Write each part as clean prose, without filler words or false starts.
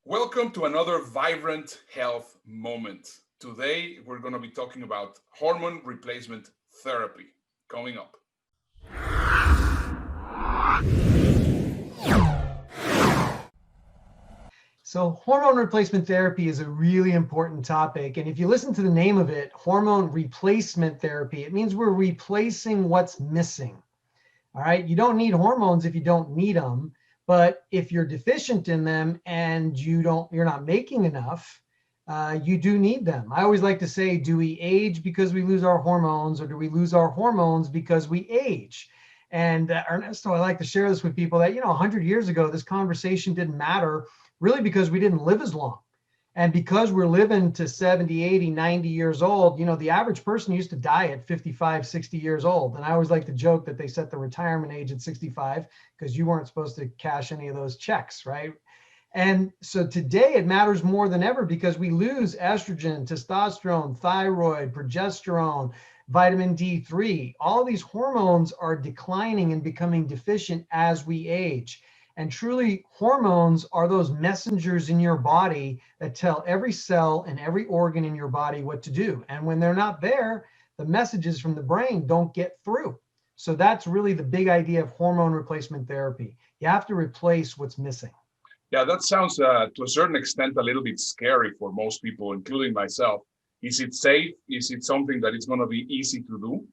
Welcome to another vibrant health moment. Today, we're going to be talking about hormone replacement therapy coming up. So hormone replacement therapy is a really important topic. And if you listen to the name of it, hormone replacement therapy, it means we're replacing what's missing. All right. You don't need hormones if you don't need them. But if you're deficient in them and you're not making enough, you do need them. I always like to say, do we age because we lose our hormones, or do we lose our hormones because we age? And Ernesto, I like to share this with people that, 100 years ago, this conversation didn't matter really because we didn't live as long. And because we're living to 70, 80, 90 years old, the average person used to die at 55, 60 years old. And I always like to joke that they set the retirement age at 65 because you weren't supposed to cash any of those checks, right? And so today it matters more than ever because we lose estrogen, testosterone, thyroid, progesterone, vitamin D3. All these hormones are declining and becoming deficient as we age. And truly, hormones are those messengers in your body that tell every cell and every organ in your body what to do. And when they're not there, the messages from the brain don't get through. So that's really the big idea of hormone replacement therapy. You have to replace what's missing. Yeah, that sounds to a certain extent a little bit scary for most people, including myself. Is it safe? Is it something that is going to be easy to do?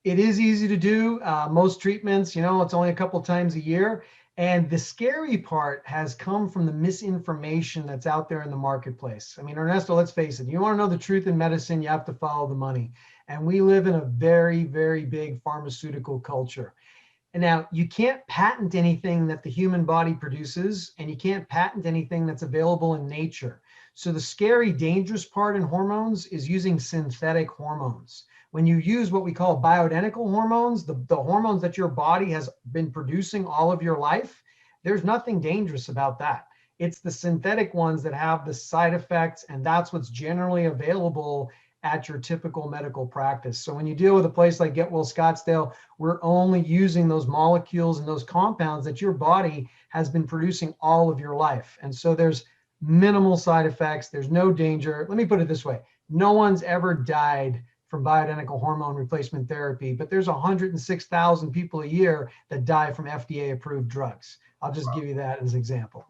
It is easy to do. Most treatments, it's only a couple times a year. And the scary part has come from the misinformation that's out there in the marketplace. I mean, Ernesto, let's face it, you want to know the truth in medicine, you have to follow the money. And we live in a very, very big pharmaceutical culture. And now you can't patent anything that the human body produces, and you can't patent anything that's available in nature. So the scary, dangerous part in hormones is using synthetic hormones. When you use what we call bioidentical hormones, the hormones that your body has been producing all of your life, there's nothing dangerous about that. It's the synthetic ones that have the side effects, and that's what's generally available at your typical medical practice. So when you deal with a place like Get Well Scottsdale, we're only using those molecules and those compounds that your body has been producing all of your life. And so there's minimal side effects. There's no danger. Let me put it this way. No one's ever died from bioidentical hormone replacement therapy, but there's 106,000 people a year that die from FDA approved drugs. I'll just give you that as an example.